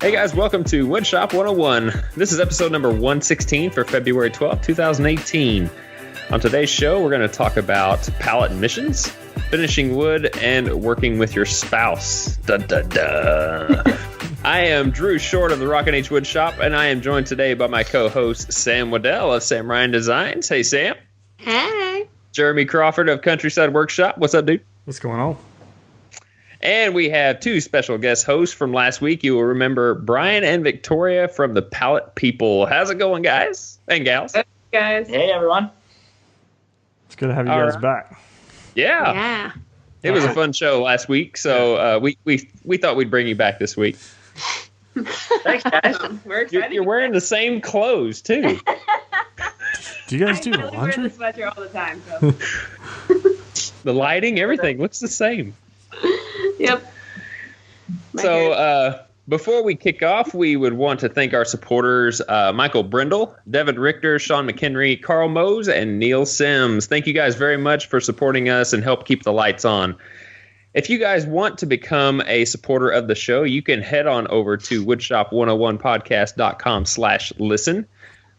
Hey guys, welcome to Woodshop 101. This is episode number 116 for February 12th, 2018. On today's show, we're going to talk about pallet missions, finishing wood, and working with your spouse. Dun, dun, dun. I am Drew Short of the Rockin' H Woodshop, and I am joined today by my co-host Sam Wooddell of Sam Ryan Designs. Hey, Sam. Hey. Jeremy Crawford of Countryside Workshop. What's up, dude? What's going on? And we have two special guest hosts from last week. You will remember Brian and Victoria from the Pallet People. How's it going, guys and gals? Hey, guys. Hey, everyone. It's good to have you guys back. Yeah. It was a fun show last week, so we thought we'd bring you back this week. Thanks, guys. We're excited. You're wearing the same clothes, too. Do you guys do I really wear laundry? the sweater all the time. So. The lighting, everything looks the same. Yep. So before we kick off, we would want to thank our supporters, Michael Brindle, Devin Richter, Sean McHenry, Carl Mose, and Neil Sims. Thank you guys very much for supporting us and help keep the lights on. If you guys want to become a supporter of the show, you can head on over to woodshop101podcast.com/listen.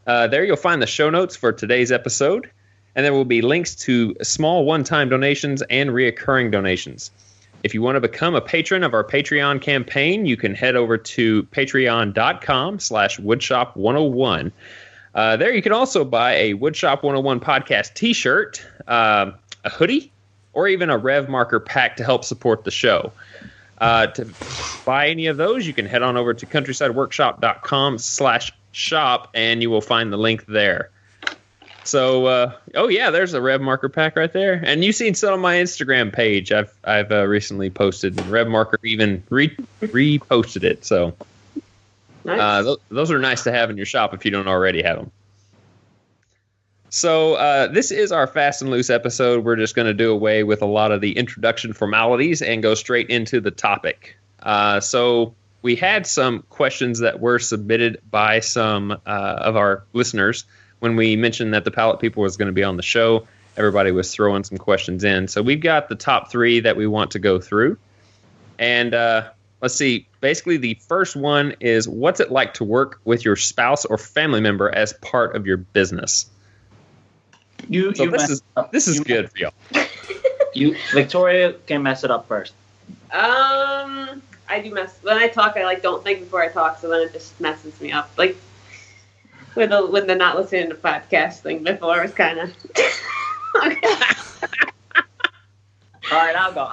There you'll find the show notes for today's episode, and there will be links to small one-time donations and reoccurring donations. If you want to become a patron of our Patreon campaign, you can head over to patreon.com/woodshop101. There you can also buy a Woodshop 101 podcast t-shirt, a hoodie, or even a Rev Marker pack to help support the show. To buy any of those, you can head on over to countrysideworkshop.com/shop, and you will find the link there. So, there's a Rev Marker pack right there. And you've seen some on my Instagram page. I've recently posted, and Rev Marker even reposted it. So, Nice. those are nice to have in your shop if you don't already have them. So, this is our fast and loose episode. We're just going to do away with a lot of the introduction formalities and go straight into the topic. So, we had some questions that were submitted by some of our listeners. When we mentioned that the Pallet People was going to be on the show, everybody was throwing some questions in. So we've got the top three that we want to go through. And let's see. Basically, the first one is, what's it like to work with your spouse or family member as part of your business? This is good for y'all. Victoria can mess it up first. I do mess. When I talk, I don't think before I talk, so then it just messes me up. Like with the not listening to podcast thing before was kind of. All right, I'll go.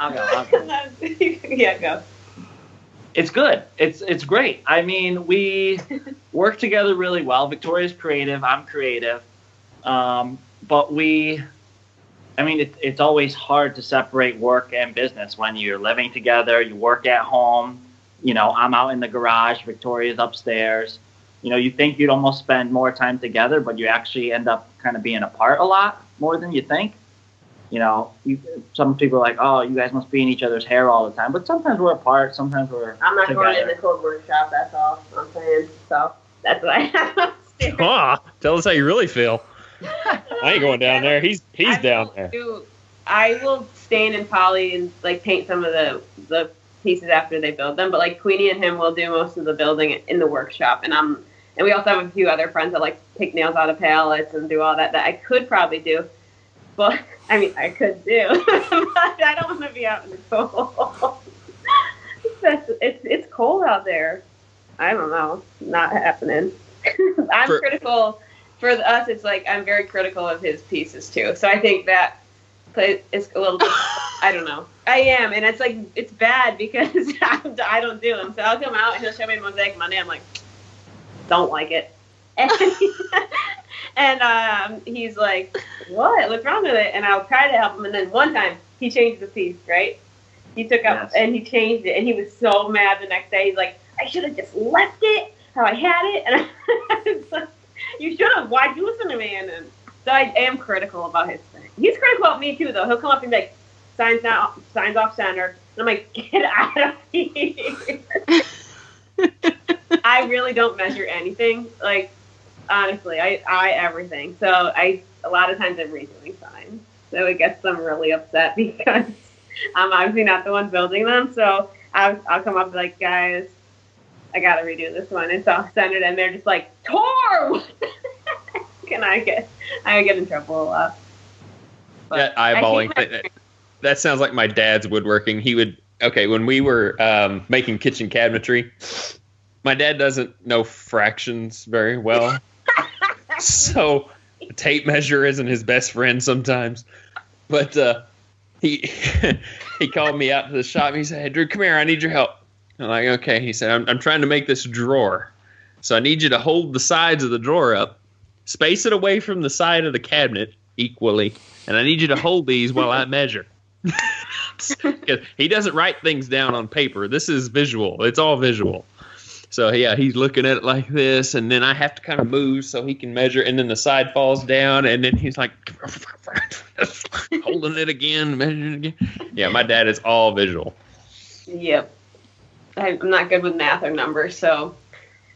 Yeah, go. It's good. It's great. I mean, we work together really well. Victoria's creative. I'm creative. But it's always hard to separate work and business when you're living together. You work at home. I'm out in the garage. Victoria's upstairs. You think you'd almost spend more time together, but you actually end up kind of being apart a lot more than you think. Some people are like, oh, you guys must be in each other's hair all the time. But sometimes we're apart. Sometimes we're I'm not together. going in the cold workshop. That's all I'm saying. So that's what I have. Tell us how you really feel. I ain't going down there. He's down there. I will stain and poly and paint some of the pieces after they build them. But Queenie and him will do most of the building in the workshop, and we also have a few other friends that pick nails out of pallets and do all that I could probably do. But I could do, but I don't want to be out in the cold. It's cold out there. I don't know. Not happening. I'm critical. For us, it's I'm very critical of his pieces too. So I think that it's a little bit, I don't know. I am, and it's bad because I don't do them. So I'll come out and he'll show me a mosaic Monday. I'm like, don't like it. And he's like, what? What's wrong with it? And I'll try to help him. And then one time he changed the piece, right? He took up and he changed it, and he was so mad the next day. He's like, I should have just left it how I had it. And I was like, you should have. Why'd you listen to me? And so I am critical about his thing. He's critical about me too, though. He'll come up and be like, signs off center. And I'm like, get out of here. I really don't measure anything. Honestly, I everything. So a lot of times I'm redoing signs. So it gets them really upset because I'm obviously not the one building them. So I'll come up and be like, guys, I gotta redo this one. It's all centered, and they're just like, Tor! And I get in trouble a lot. But that eyeballing, that sounds like my dad's woodworking. He would, when we were making kitchen cabinetry, my dad doesn't know fractions very well. So a tape measure isn't his best friend sometimes. But he called me out to the shop and he said, "Hey, Drew, come here. I need your help." I'm like, "Okay." He said, I'm trying to make this drawer. So I need you to hold the sides of the drawer up, space it away from the side of the cabinet equally, and I need you to hold these while I measure. He doesn't write things down on paper. This is visual. It's all visual. So, yeah, he's looking at it like this, and then I have to kind of move so he can measure, and then the side falls down, and then he's like holding it again, measuring it again. Yeah, my dad is all visual. Yep. I'm not good with math or numbers, so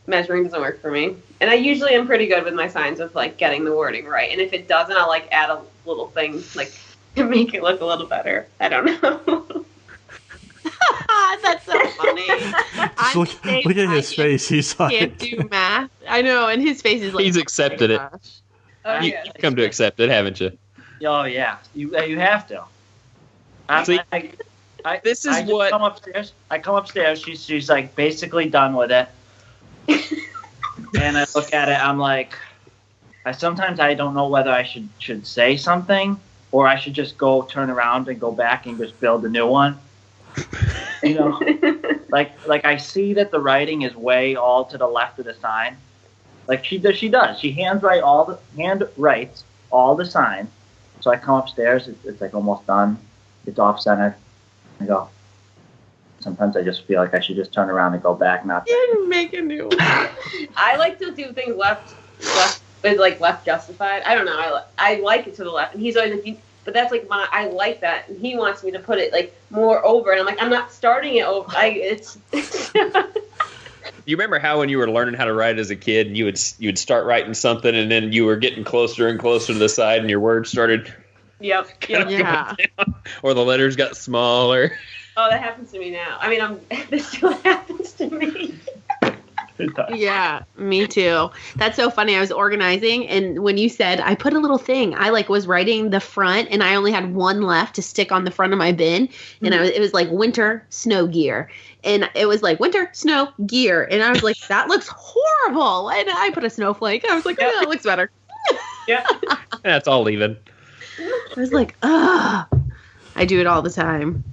measuring doesn't work for me. And I usually am pretty good with my signs of, like, getting the wording right. And if it doesn't, I'll, like, add a little thing, like, to make it look a little better. I don't know. That's so funny. Look at his face. He's like, can't do math. I know, and his face is like, he's accepted it. Oh, You've come to accept it, haven't you? Oh yeah, you have to. See, this is what come upstairs. I come upstairs. She's like basically done with it, and I look at it. I'm like, sometimes I don't know whether I should say something or I should just go turn around and go back and just build a new one. You know, like I see that the writing is way all to the left of the sign. Like she does. She handwrites all the signs. So I come upstairs. It's like almost done. It's off center. I go. Sometimes I just feel like I should just turn around and go back. Not make a new one. I like to do things left, like left justified. I don't know. I like it to the left, and he's always like, but that's like I like that, and he wants me to put it like more over, and I'm like, I'm not starting it over. You remember how when you were learning how to write as a kid, and you would start writing something, and then you were getting closer and closer to the side, and your words started. Yep. Yeah. Or the letters got smaller. Oh, that happens to me now. I mean, this still happens to me. Yeah, me too. That's so funny. I was organizing, and when you said I put a little thing, I was writing the front, and I only had one left to stick on the front of my bin, and it was like winter snow gear, and it was like winter snow gear, and I was like, that looks horrible, and I put a snowflake. I was like, oh, that looks better. Yeah, that's all even. I was like, ugh. I do it all the time.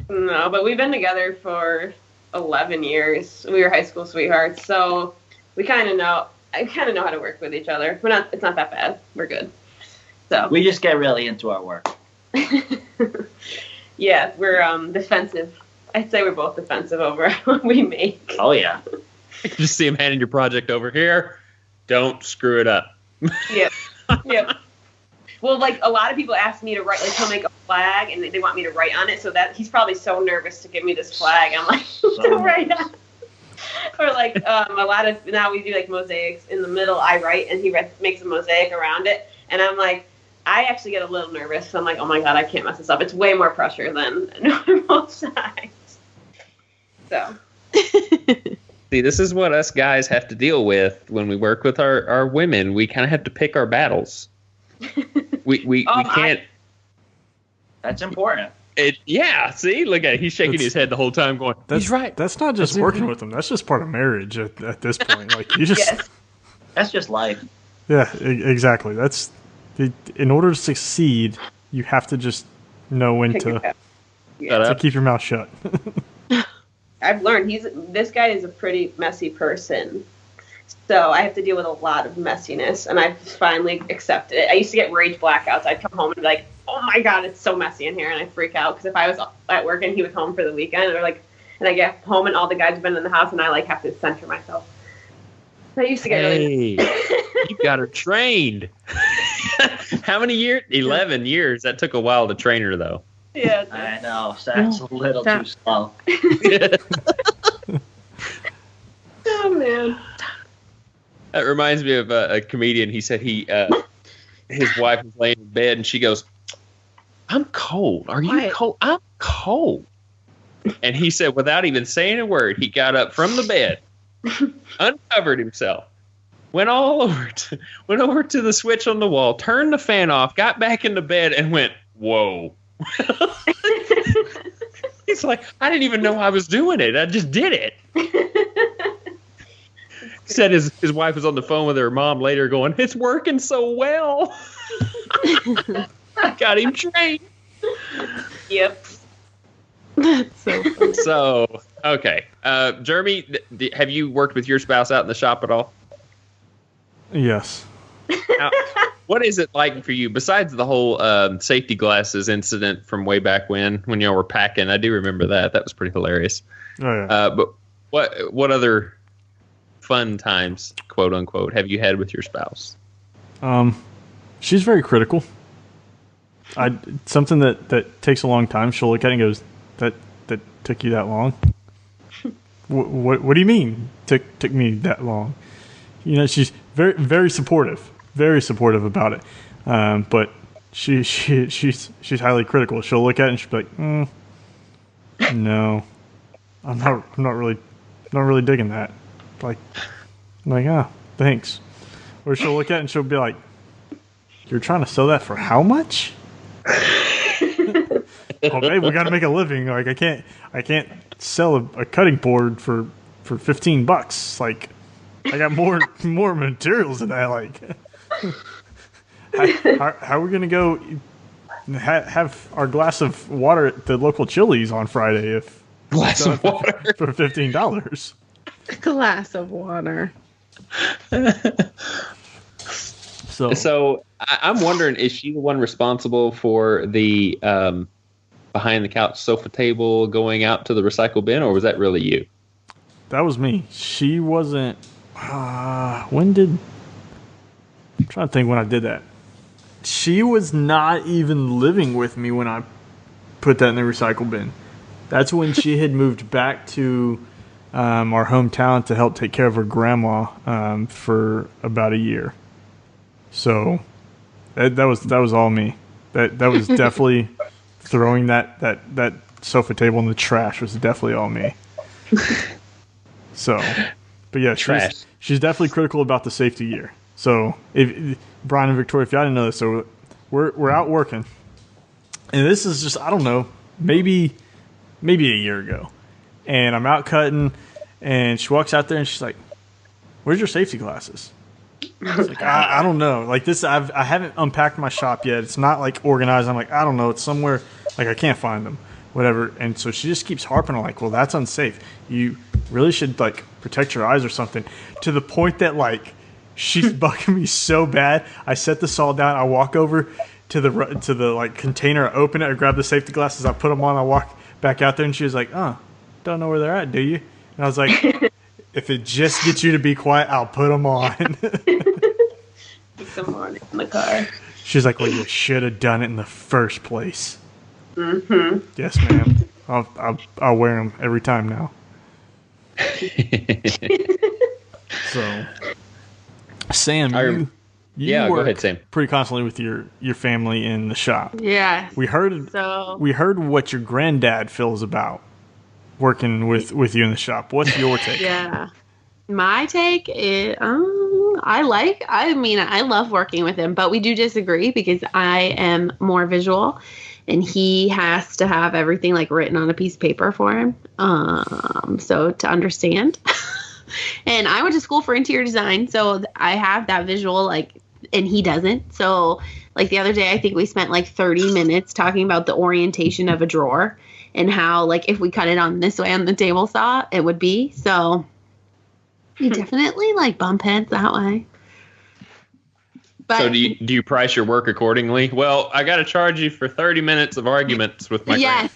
No, but we've been together for 11 years. We were high school sweethearts, so we kind of know. I kind of know how to work with each other. It's not that bad. We're good. So we just get really into our work. Yeah, we're defensive. I'd say we're both defensive over what we make. Oh yeah. Just see him handing your project over here. Don't screw it up. Yep. Yep. Well, like a lot of people ask me to write, like he'll make a flag and they want me to write on it. So that he's probably so nervous to give me this flag. I'm like, don't write on it. Or like a lot of now we do like mosaics in the middle. I write and he makes a mosaic around it, and I'm like, I actually get a little nervous. So I'm like, oh my god, I can't mess this up. It's way more pressure than normal size. So. See, this is what us guys have to deal with when we work with our women. We kind of have to pick our battles. We can't. That's important. See, look at it. He's shaking his head the whole time, going, "He's right." That's not just working with them. That's just part of marriage at this point. Like you just. Yes. That's just life. Yeah, exactly. That's in order to succeed, you have to just know when to keep your mouth shut. I've learned this guy is a pretty messy person. So I have to deal with a lot of messiness, and I've finally accepted it. I used to get rage blackouts. I'd come home and be like, oh my god, it's so messy in here, and I'd freak out, because if I was at work and he was home for the weekend, and I get home and all the guys have been in the house, and I have to center myself. I used to get really... You got her trained. How many years? 11 years. That took a while to train her, though. Yeah. I know. That's a little too slow. Oh, man. That reminds me of a comedian. He said his wife was laying in bed, and she goes, "I'm cold. Are you cold? I'm cold." And he said, without even saying a word, he got up from the bed, uncovered himself, went over to the switch on the wall, turned the fan off, got back into bed, and went, whoa. He's like, I didn't even know I was doing it. I just did it. Said his wife was on the phone with her mom later going, it's working so well. I got him trained. Yep. That's so funny. So, okay. Jeremy, have you worked with your spouse out in the shop at all? Yes. Now, what is it like for you, besides the whole safety glasses incident from way back when y'all were packing? I do remember that. That was pretty hilarious. Oh, yeah. But what other fun times, quote unquote, have you had with your spouse? She's very critical. Something that takes a long time, she'll look at it and goes, that took you that long? What do you mean took me that long? You know, she's very, very supportive about it. But she's highly critical. She'll look at it and she'll be like, no, I'm not really digging that. Like, thanks. Or she'll look at it and she'll be like, you're trying to sell that for how much? Oh, babe, we got to make a living. Like, I can't sell a cutting board for $15. Like, I got more materials than that. Like, how are we gonna go have our glass of water at the local Chili's on Friday if glass of water for $15? A glass of water. So I'm wondering, is she the one responsible for the behind the couch sofa table going out to the recycle bin, or was that really you? That was me. She wasn't. I'm trying to think when I did that. She was not even living with me when I put that in the recycle bin. That's when she had moved back to our hometown to help take care of her grandma for about a year. So that was all me. That was definitely throwing that sofa table in the trash was definitely all me. So, but yeah, she's definitely critical about the safety gear. So, if Brian and Victoria, if y'all didn't know this, so we're out working, and this is just, I don't know, maybe a year ago, and I'm out cutting, and she walks out there and she's like, "Where's your safety glasses?" I was like, I don't know. Like this, I haven't unpacked my shop yet. It's not like organized. I'm like, I don't know. It's somewhere. Like I can't find them. Whatever. And so she just keeps harping on like, well, that's unsafe. You really should like protect your eyes or something. To the point that like she's bugging me so bad. I set the saw down. I walk over to the like container. I open it. I grab the safety glasses. I put them on. I walk back out there, and she was like, don't know where they're at, do you? And I was like, if it just gets you to be quiet, I'll put them on. Put them on in the car. She's like, well, you should have done it in the first place. Mm-hmm. Yes, ma'am. I'll wear them every time now. So, Sam, you go work ahead, Sam. pretty constantly with your family in the shop. Yeah. We heard what your granddad feels about working with you in the shop. What's your take? Yeah. My take is, I love working with him, but we do disagree because I am more visual and he has to have everything like written on a piece of paper for him. So to understand. And I went to school for interior design, so I have that visual, like, and he doesn't. So like the other day, I think we spent like 30 minutes talking about the orientation of a drawer and how like if we cut it on this way on the table saw, it would be. So you definitely like bump heads that way. But so do you price your work accordingly? Well, I got to charge you for 30 minutes of arguments with my Yes.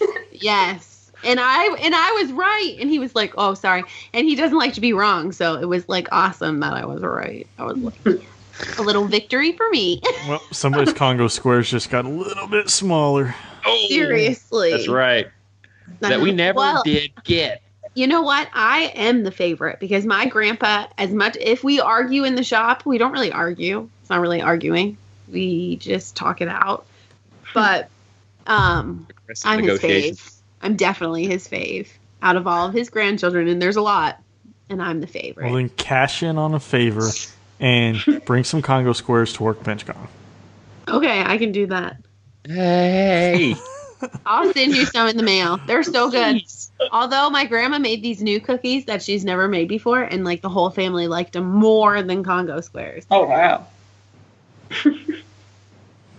And I was right. And he was like, oh, sorry. And he doesn't like to be wrong. So it was like awesome that I was right. I was like, a little victory for me. Well, somebody's Congo squares just got a little bit smaller. Oh, seriously. That's right. That we never did get. You know what? I am the favorite because my grandpa, as much, if we argue in the shop, we don't really argue. It's not really arguing. We just talk it out. But I'm his fave. I'm definitely his fave out of all of his grandchildren, and there's a lot. and I'm the favorite. Well, then cash in on a favor and bring some Congo squares to work PinchCon. Okay, I can do that. Hey. I'll send you some in the mail. They're so good. Although my grandma made these new cookies that she's never made before, and like the whole family liked them more than Congo squares. Oh wow.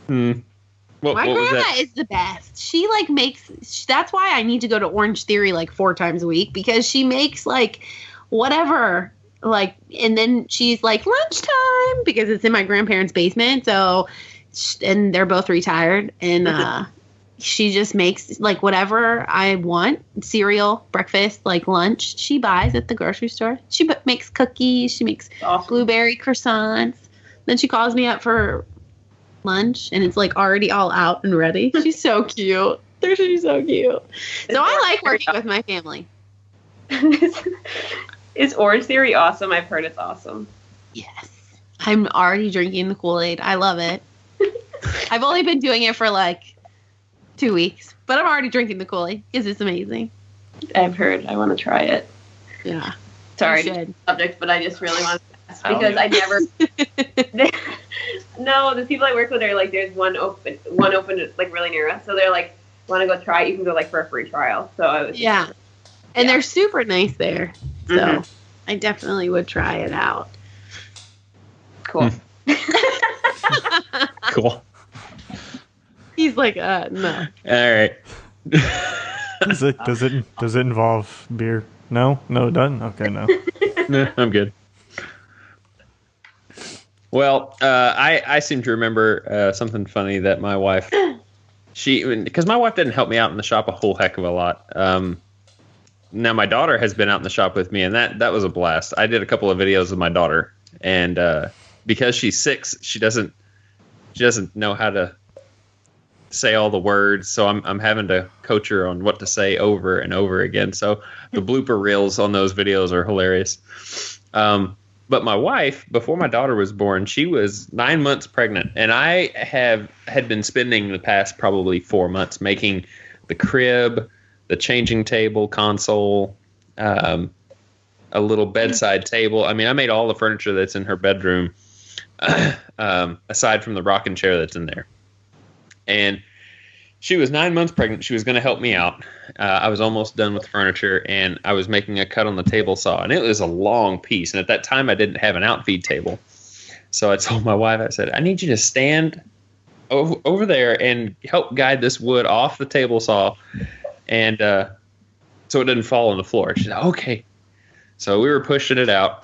My grandma is the best. She like makes. That's why I need to go to Orange Theory like 4 times a week, because she makes like whatever. Like, and then she's like lunchtime, because it's in my grandparents' basement. So, and they're both retired, and she just makes like whatever I want, cereal, breakfast, like lunch. She buys at the grocery store. She makes cookies. She makes blueberry croissants. Then she calls me up for lunch, and it's like already all out and ready. She's so cute. She's so cute. So I like working with my family. Is Orange Theory awesome? I've heard it's awesome. Yes. I'm already drinking the Kool-Aid. I love it. I've only been doing it for like 2 weeks, but I'm already drinking the Kool-Aid because it's amazing. I've heard. I want to try it. Yeah. Sorry, subject, but I just really want to ask because I never. No, the people I work with are like, there's one open like really near us, so they're like, want to go try it? You can go like for a free trial. So I was. Yeah. And they're super nice there, so I definitely would try it out. Cool. Cool. He's like, no. All right. Does it involve beer? No, it doesn't. Okay, no. No, I'm good. Well, I seem to remember something funny that my wife, because my wife didn't help me out in the shop a whole heck of a lot. Now my daughter has been out in the shop with me, and that was a blast. I did a couple of videos of my daughter, and because she's 6, she doesn't know how to say all the words, so I'm having to coach her on what to say over and over again. So the blooper reels on those videos are hilarious. But my wife, before my daughter was born, she was 9 months pregnant, and I had been spending the past probably 4 months making the crib, the changing table, console, a little bedside table. I mean, I made all the furniture that's in her bedroom, aside from the rocking chair that's in there. And she was 9 months pregnant. She was going to help me out. I was almost done with the furniture, and I was making a cut on the table saw, and it was a long piece. And at that time, I didn't have an outfeed table. So I told my wife, I said, I need you to stand over there and help guide this wood off the table saw, and so it didn't fall on the floor. She said, okay. So we were pushing it out,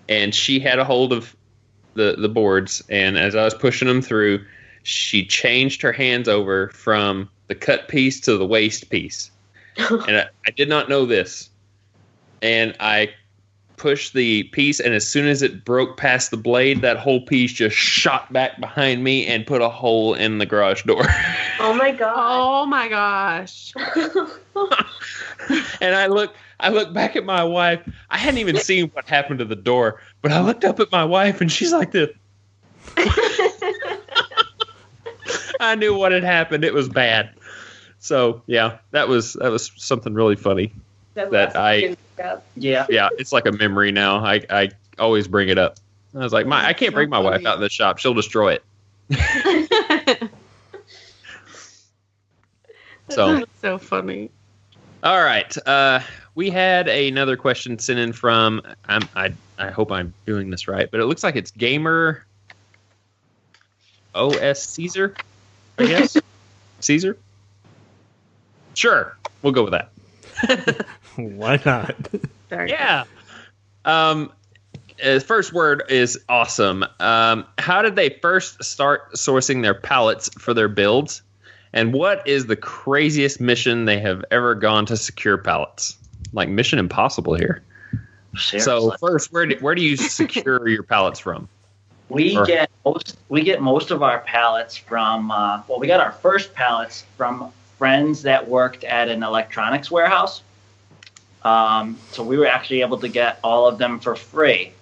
and she had a hold of the boards, and as I was pushing them through, she changed her hands over from the cut piece to the waste piece. And I did not know this. And I pushed the piece, and as soon as it broke past the blade, that whole piece just shot back behind me and put a hole in the garage door. Oh my god. Oh my gosh. And I look back at my wife. I hadn't even seen what happened to the door, but I looked up at my wife, and she's like this. I knew what had happened. It was bad. So yeah, that was something really funny. Yeah, it's like a memory now. I always bring it up. I was like, I can't bring my wife out in the shop. She'll destroy it. So that's so funny. All right. We had another question sent in from I hope I'm doing this right, but it looks like it's gameroscesar, I guess. Caesar? Sure. We'll go with that. Why not? Yeah. First word is awesome. How did they first start sourcing their pallets for their builds? And what is the craziest mission they have ever gone to secure pallets? Like Mission Impossible here. Seriously. So first, where do you secure your pallets from? We get most of our pallets from we got our first pallets from friends that worked at an electronics warehouse. So we were actually able to get all of them for free.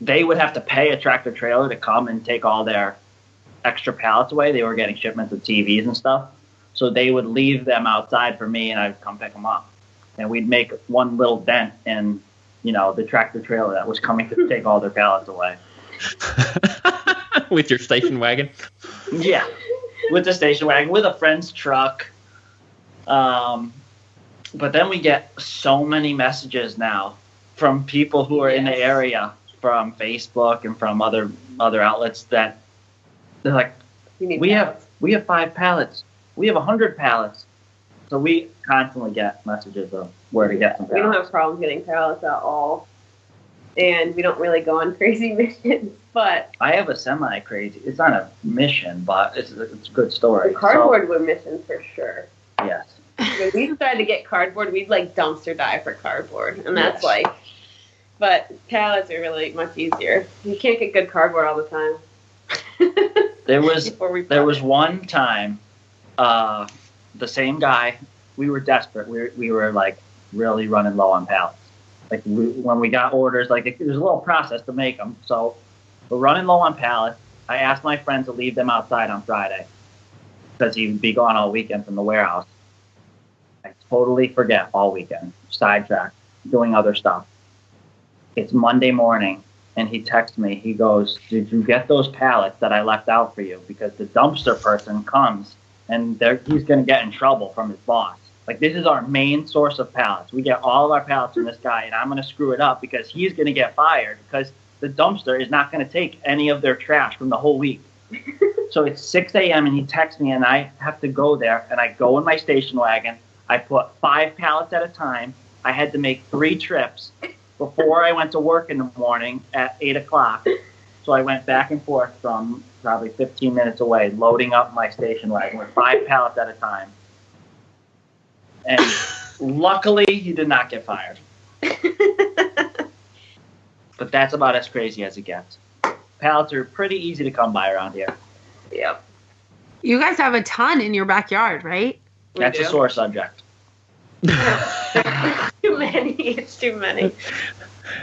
They would have to pay a tractor trailer to come and take all their extra pallets away. They were getting shipments of TVs and stuff. So they would leave them outside for me, and I'd come pick them up. and we'd make one little dent in, the tractor trailer that was coming to take all their pallets away. With your station wagon? Yeah, with the station wagon, with a friend's truck. But then we get so many messages now from people who are in the area, from Facebook and from other outlets, that they're like, we have 5 pallets, we have 100 pallets. So we constantly get messages of where to get some pallets. We don't have problems getting pallets at all, and we don't really go on crazy missions. But I have a semi-crazy. It's not a mission, but it's a good story. The cardboard were missions for sure. Yes. When we tried to get cardboard, we'd like dumpster dive for cardboard, and that's but pallets are really much easier. You can't get good cardboard all the time. There was one time, the same guy. We were desperate. We were like really running low on pallets. Like when we got orders, like there's a little process to make them. So we're running low on pallets. I asked my friend to leave them outside on Friday because he'd be gone all weekend from the warehouse. I totally forget all weekend, sidetracked, doing other stuff. It's Monday morning, and he texts me. He goes, "Did you get those pallets that I left out for you? Because the dumpster person comes, and he's going to get in trouble from his boss. Like, this is our main source of pallets. We get all of our pallets from this guy, and I'm going to screw it up because he's going to get fired because the dumpster is not going to take any of their trash from the whole week." So it's 6 a.m., and he texts me, and I have to go there, and I go in my station wagon. I put 5 pallets at a time. I had to make 3 trips before I went to work in the morning at 8 o'clock. So I went back and forth from probably 15 minutes away, loading up my station wagon with 5 pallets at a time. And luckily, he did not get fired. But that's about as crazy as it gets. Pallets are pretty easy to come by around here. Yep. You guys have a ton in your backyard, right? That's a sore subject. Too many. It's too many.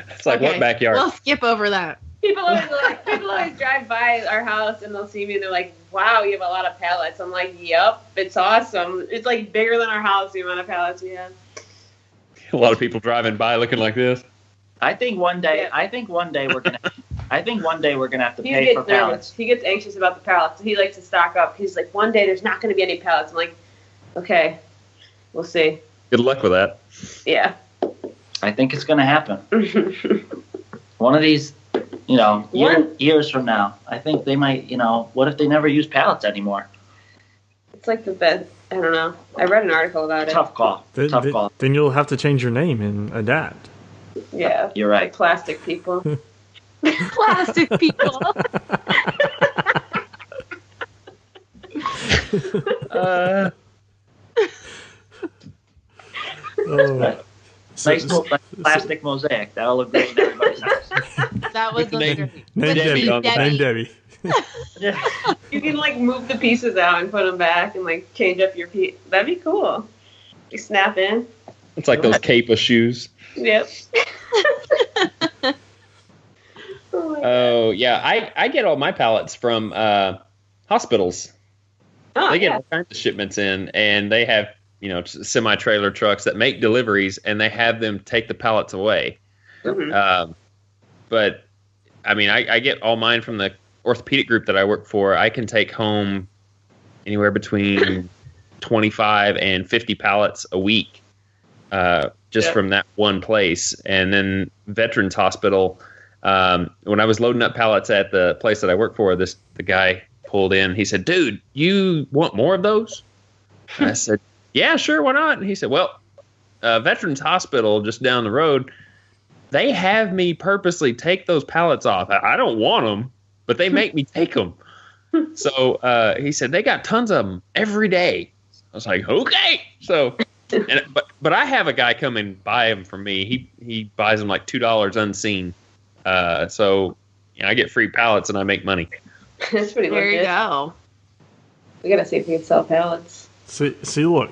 It's like, what backyard? We'll skip over that. People always drive by our house and they'll see me and they're like, "Wow, you have a lot of pallets." I'm like, "Yep, it's awesome. It's like bigger than our house, the amount of pallets we have." A lot of people driving by looking like this. I think one day we're gonna have to pay for pallets. He gets anxious about the pallets. He likes to stock up. He's like, "One day there's not going to be any pallets." I'm like, "Okay, we'll see." Good luck with that. Yeah. I think it's gonna happen. One of these, years from now, I think they might. What if they never use pallets anymore? It's like the bed. I don't know. I read an article about it. Tough call. Tough call. Then you'll have to change your name and adapt. Yeah, you're right. Like plastic people. Plastic people. Nice plastic mosaic. That'll look great in everybody's house. That was Name Debbie. You can like move the pieces out and put them back and like change up your piece. That'd be cool. You snap in. It's like those Capa shoes. Yep. Oh yeah, I get all my pallets from hospitals. They get all kinds of shipments in, and they have semi-trailer trucks that make deliveries, and they have them take the pallets away. Mm-hmm. But I mean, I get all mine from the orthopedic group that I work for. I can take home anywhere between 25 and 50 pallets a week, just from that one place. And then Veterans Hospital. When I was loading up pallets at the place that I work for, the guy pulled in. He said, "Dude, you want more of those?" I said, "Yeah, sure, why not?" And he said, "Well, Veterans Hospital just down the road, they have me purposely take those pallets off. I don't want them, but they make me take them." So he said, "They got tons of them every day." I was like, "Okay." So, but I have a guy come and buy them from me. He buys them like $2 unseen. So I get free pallets and I make money. That's pretty There you go. We gotta see if we can sell pallets. See, look.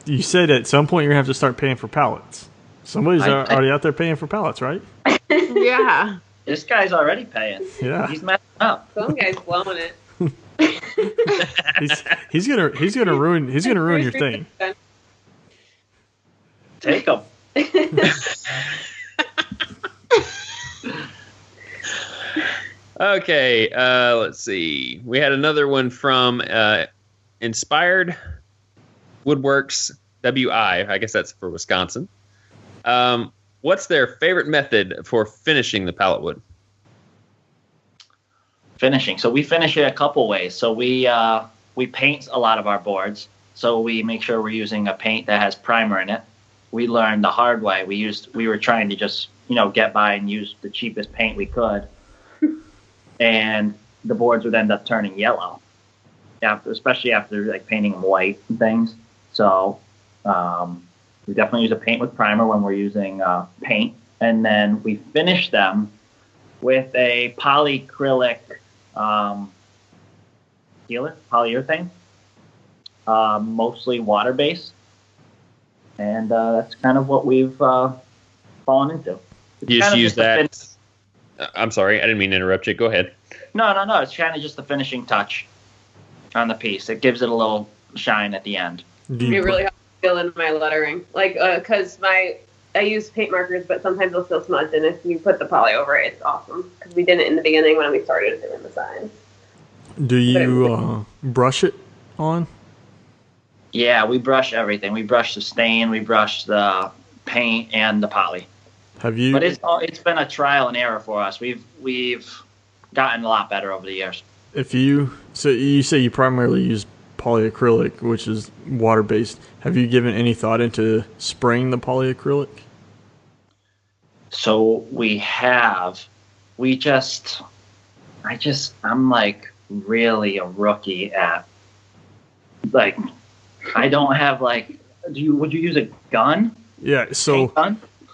You said at some point you're gonna have to start paying for pallets. Somebody's already out there paying for pallets, right? Yeah. This guy's already paying. Yeah. He's messing up. Some guy's blowing it. he's gonna ruin your thing. Take them. Okay, let's see. We had another one from Inspired Woodworks WI. I guess that's for Wisconsin. What's their favorite method for finishing the pallet wood? Finishing. So we finish it a couple ways. So we paint a lot of our boards. So we make sure we're using a paint that has primer in it. We learned the hard way. We were trying to just, get by and use the cheapest paint we could. And the boards would end up turning yellow, especially after like painting them white and things. So we definitely use a paint with primer when we're using paint, and then we finish them with a polyacrylic sealer, polyurethane, mostly water based, and that's kind of what we've fallen into. You just use that. I'm sorry, I didn't mean to interrupt you. Go ahead. No. It's kind of just the finishing touch on the piece. It gives it a little shine at the end. It really helps fill in my lettering, because I use paint markers, but sometimes they'll still smudge, and if you put the poly over it, it's awesome. Because we did it in the beginning when we started doing the signs. Do you brush it on? Yeah, we brush everything. We brush the stain, we brush the paint, and the poly. Have you? But it's been a trial and error for us. We've gotten a lot better over the years. So you say you primarily use polyacrylic, which is water based. Have you given any thought into spraying the polyacrylic? So we have. I'm like really a rookie at like. I don't have like. Would you use a gun? Yeah. So.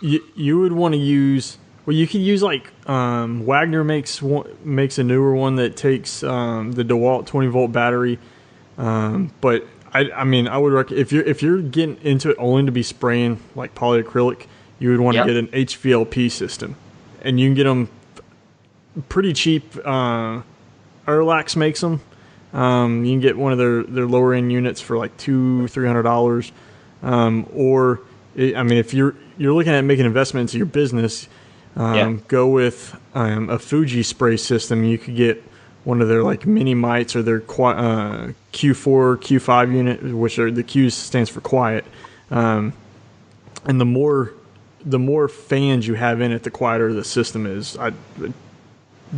You would want to use. Well, you could use like Wagner makes a newer one that takes the DeWalt 20-volt battery. But I would recommend if you're getting into it only to be spraying like polyacrylic, you would want to get an HVLP system, and you can get them pretty cheap. Erlax makes them. You can get one of their lower end units for like $200-$300, or if you're looking at making investments in your business, go with a Fuji spray system. You could get one of their like mini mites or their Q4, Q5 unit, which are the Q stands for quiet. And the more fans you have in it, the quieter the system is. It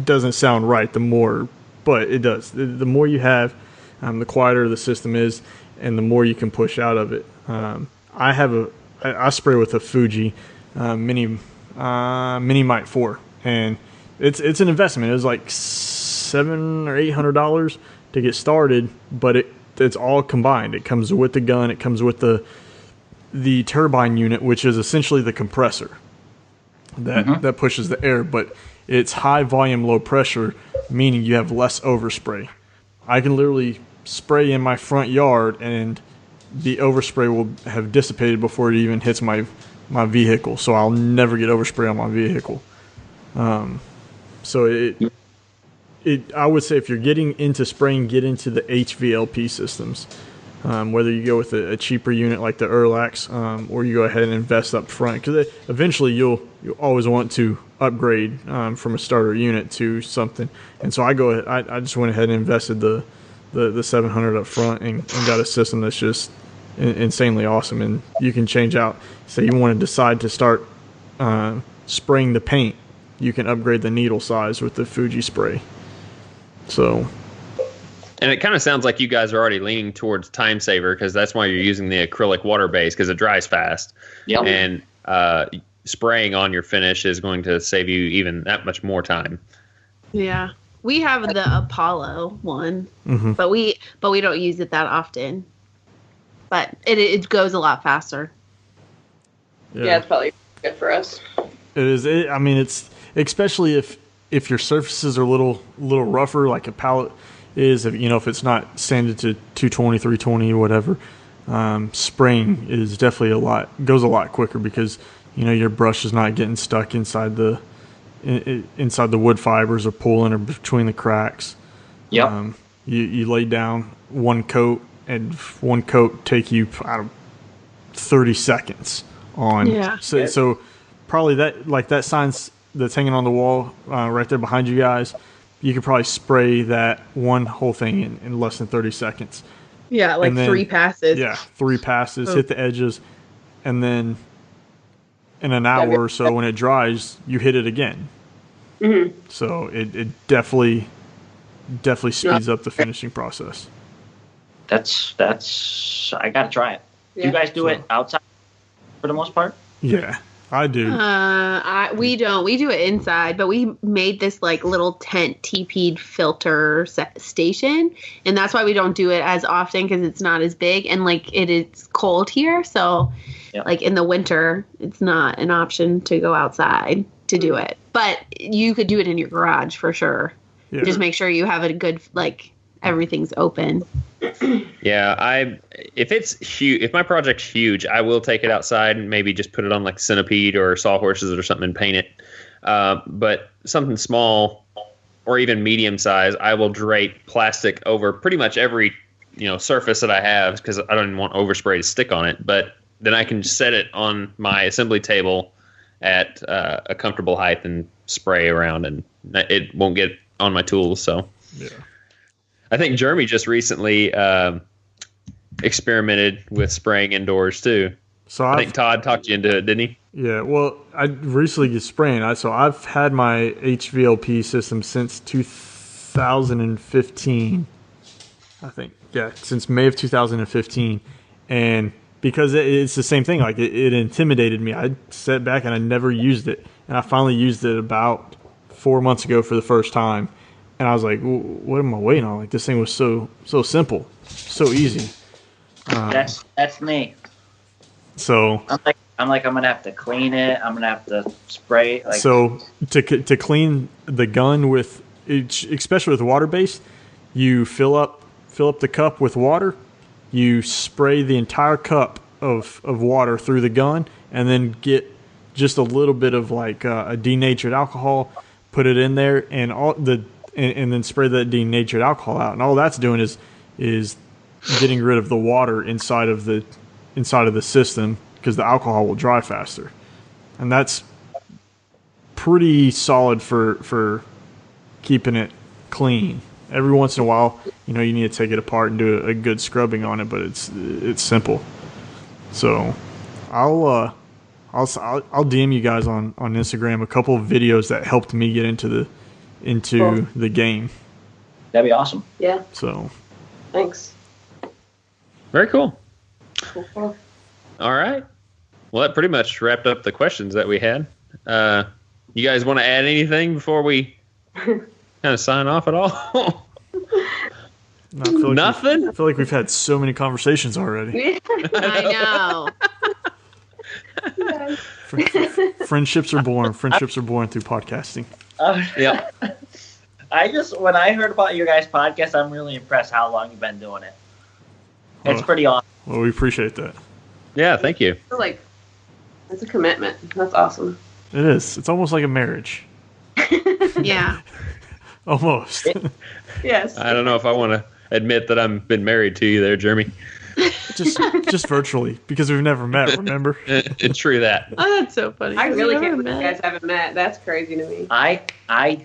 doesn't sound right. But it does. The more you have, the quieter the system is, and the more you can push out of it. I spray with a Fuji mini mite 4, and it's an investment. It was like $700 or $800 to get started, but it's all combined. It comes with the gun. It comes with the turbine unit, which is essentially the compressor that pushes the air, but it's high volume, low pressure, meaning you have less overspray. I can literally spray in my front yard, and the overspray will have dissipated before it even hits my vehicle, so I'll never get overspray on my vehicle. So I would say if you're getting into spraying, get into the HVLP systems. Whether you go with a cheaper unit like the Erlax, or you go ahead and invest up front, because eventually you'll always want to upgrade from a starter unit to something. And so I just went ahead and invested the $700 up front and got a system that's just insanely awesome. And you can change out. Say you want to decide to start spraying the paint, you can upgrade the needle size with the Fuji spray. So. And it kind of sounds like you guys are already leaning towards time saver, because that's why you're using the acrylic water base, because it dries fast. Yep. And spraying on your finish is going to save you even that much more time. Yeah. We have the Apollo one, but we don't use it that often. But it goes a lot faster. Yeah, it's probably good for us. It is. It's especially if your surfaces are a little rougher, like a pallet is. If it's not sanded to 220, 320, whatever. Spraying is definitely goes a lot quicker, because your brush is not getting stuck inside the wood fibers or pulling or between the cracks. Yep. You lay down one coat, and one coat take you 30 seconds on. Yeah. So probably that signs that's hanging on the wall right there behind you guys, you could probably spray that one whole thing in less than 30 seconds. Yeah, like then, 3 passes. Yeah, 3 passes, hit the edges, and then in an hour or so when it dries, you hit it again. Mm-hmm. So it definitely speeds up the finishing process. That's I gotta try it. Yeah. You guys do it outside for the most part? Yeah, I do. We don't. We do it inside, but we made this like little tent TP'd filter station, and that's why we don't do it as often because it's not as big and like it's cold here. So, like in the winter, it's not an option to go outside to do it. But you could do it in your garage for sure. Yeah. Just make sure you have a good everything's open. Yeah, if it's huge, if my project's huge, I will take it outside and maybe just put it on like Centipede or Sawhorses or something and paint it. But something small or even medium size, I will drape plastic over pretty much every surface that I have because I don't even want overspray to stick on it. But then I can set it on my assembly table at a comfortable height and spray around, and it won't get on my tools. So yeah. I think Jeremy just recently experimented with spraying indoors too. So I think Todd talked you into it, didn't he? Yeah, well, I recently get spraying. So I've had my HVLP system since 2015, I think. Yeah, since May of 2015. And because it's the same thing, like it intimidated me. I sat back and I never used it. And I finally used it about 4 months ago for the first time. And I was like, what am I waiting on? Like, this thing was so simple, so easy. That's me. So I'm gonna have to clean it. I'm gonna have to spray. So to clean the gun with, especially with water based, you fill up the cup with water. You spray the entire cup of water through the gun, and then get just a little bit of a denatured alcohol, put it in there, and and then spray that denatured alcohol out. And all that's doing is getting rid of the water inside of the system because the alcohol will dry faster. And that's pretty solid for keeping it clean. Every once in a while, you need to take it apart and do a good scrubbing on it, but it's simple. So I'll DM you guys on Instagram a couple of videos that helped me get into the game. That'd be awesome. Yeah. So. Thanks. Very cool. All right. Well, that pretty much wrapped up the questions that we had. You guys want to add anything before we kind of sign off at all? No, Nothing? I feel like we've had so many conversations already. I know. Friendships are born. Friendships are born through podcasting. Yeah. When I heard about your guys' podcast, I'm really impressed how long you've been doing it. It's pretty awesome. Well, we appreciate that. Yeah, thank you. It's a commitment. That's awesome. It is. It's almost like a marriage. Yeah. Almost. Yes. I don't know if I want to admit that I've been married to you there, Jeremy. Just virtually, because we've never met, remember? It's true that. Oh, that's so funny. I really can't believe you guys haven't met. That's crazy to me. I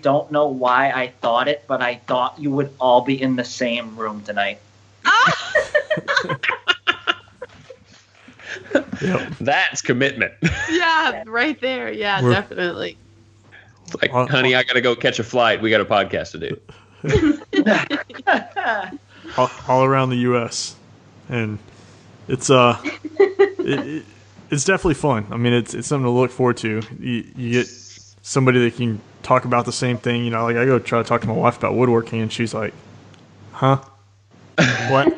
don't know why I thought it, but I thought you would all be in the same room tonight. Yep. That's commitment. Yeah, right there. Yeah, definitely. It's like, honey, I got to go catch a flight. We got a podcast to do. all around the U.S. And it's it's definitely fun. I mean, it's something to look forward to. You get somebody that can talk about the same thing. I go try to talk to my wife about woodworking, and she's like, "Huh? What?"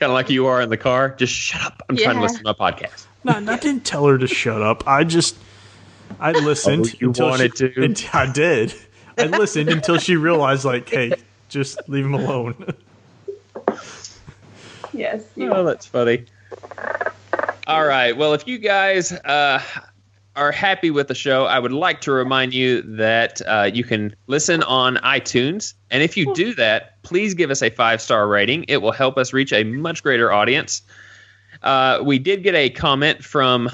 Kind of like you are in the car. Just shut up. I'm trying to listen to my podcast. No, I didn't tell her to shut up. I listened. Oh, you wanted to? I did. I listened until she realized, hey, just leave him alone. Yes. Oh, that's funny. All right. Well, if you guys are happy with the show, I would like to remind you that you can listen on iTunes. And if you do that, please give us a 5-star rating. It will help us reach a much greater audience. We did get a comment from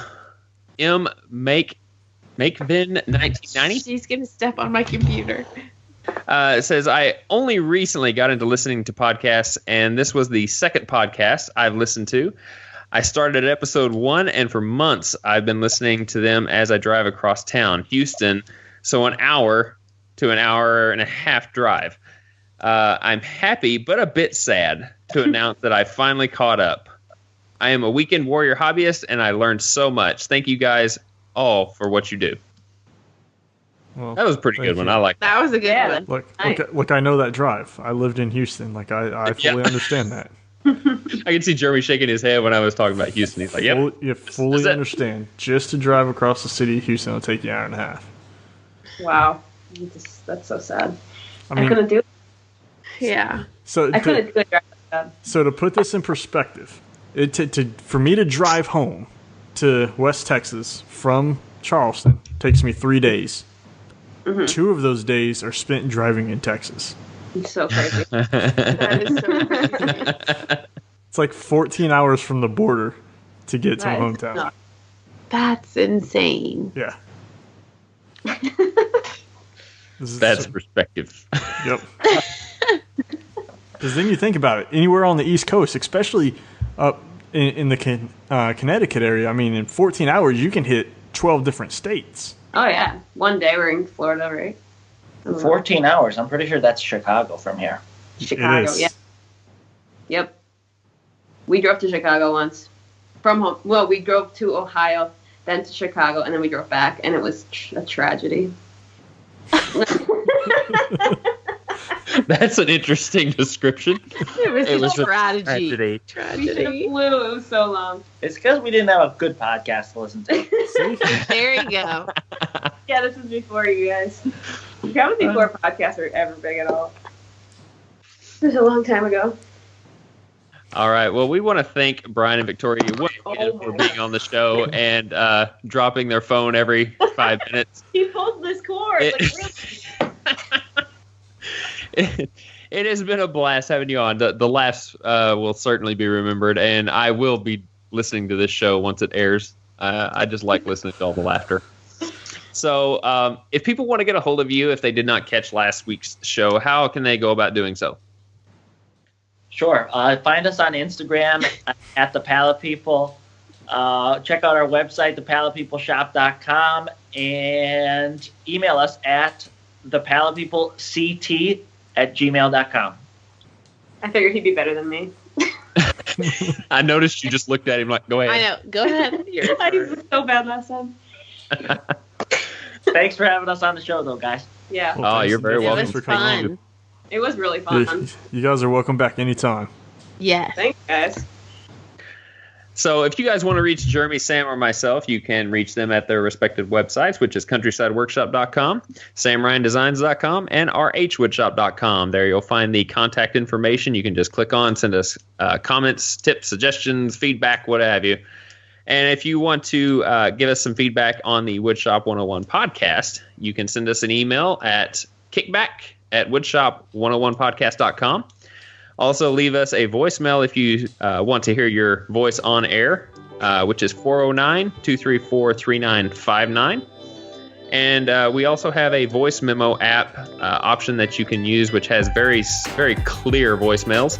MakeVin1990. She's going to step on my computer. It says, I only recently got into listening to podcasts, and this was the second podcast I've listened to. I started at episode 1, and for months I've been listening to them as I drive across town, Houston, so an hour to an hour and a half drive. I'm happy, but a bit sad to announce that I finally caught up. I am a weekend warrior hobbyist, and I learned so much. Thank you guys all for what you do. Well, that was a pretty good one. I like that. That was a good one. Look, I know that drive. I lived in Houston. Like, I fully understand that. I can see Jeremy shaking his head when I was talking about Houston. He's like, yep. You fully understand. Just to drive across the city of Houston will take you an hour and a half. Wow. That's so sad. I couldn't do it. Yeah. I couldn't do it. So to put this in perspective, for me to drive home to West Texas from Charleston takes me 3 days. Mm-hmm. 2 of those days are spent driving in Texas. It's so crazy. That is so crazy. It's like 14 hours from the border to get to my hometown. That's insane. Yeah. That's perspective. Yep. Because then you think about it, anywhere on the East Coast, especially up in the Connecticut area, I mean, in 14 hours, you can hit 12 different states. Oh, yeah. One day we're in Florida, right? 14 hours. I'm pretty sure that's Chicago from here. Chicago, yeah. Yep. We drove to Chicago once from home. Well, we drove to Ohio, then to Chicago, and then we drove back, and it was a tragedy. That's an interesting description. It was a tragedy. We should have flew. It was so long. It's because we didn't have a good podcast to listen to. There you go. Yeah, this was before you guys. Probably before podcasts were ever big at all. It was a long time ago. All right. Well, we want to thank Brian and Victoria for being on the show and dropping their phone every 5 minutes. He pulled this cord. It has been a blast having you on. The laughs will certainly be remembered, and I will be listening to this show once it airs. I just like listening to all the laughter. So if people want to get a hold of you, if they did not catch last week's show, how can they go about doing so? Sure. Find us on Instagram at the Pallet People. Check out our website, thepalletpeopleshop.com, and email us at thepalletpeoplect@gmail.com. I figured he'd be better than me. I noticed you just looked at him like, go ahead. I know. Go ahead. I was so bad last time. Thanks for having us on the show, though, guys. Yeah. Well, you're very welcome. It was fun. It was really fun. You guys are welcome back anytime. Yes. Thanks, guys. So if you guys want to reach Jeremy, Sam, or myself, you can reach them at their respective websites, which is countrysideworkshop.com, samryandesigns.com, and rhwoodshop.com. There you'll find the contact information. You can just click on, send us comments, tips, suggestions, feedback, what have you. And if you want to give us some feedback on the Woodshop 101 podcast, you can send us an email at kickback@woodshop101podcast.com. Also, leave us a voicemail if you want to hear your voice on air, which is 409-234-3959. And we also have a voice memo app option that you can use, which has very, very clear voicemails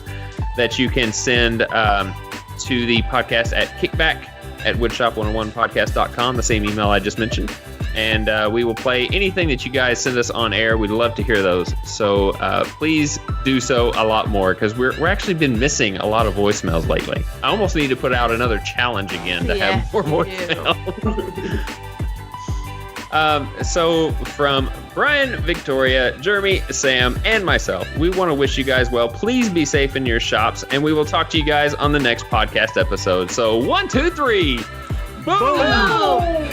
that you can send to the podcast at kickback@woodshop101podcast.com, the same email I just mentioned. And we will play anything that you guys send us on air. We'd love to hear those. So please do so a lot more, because we're actually been missing a lot of voicemails lately. I almost need to put out another challenge again to have more voicemails. So from Brian, Victoria, Jeremy, Sam, and myself, we want to wish you guys well. Please be safe in your shops, and we will talk to you guys on the next podcast episode. So 1, 2, 3. Boom! Boom!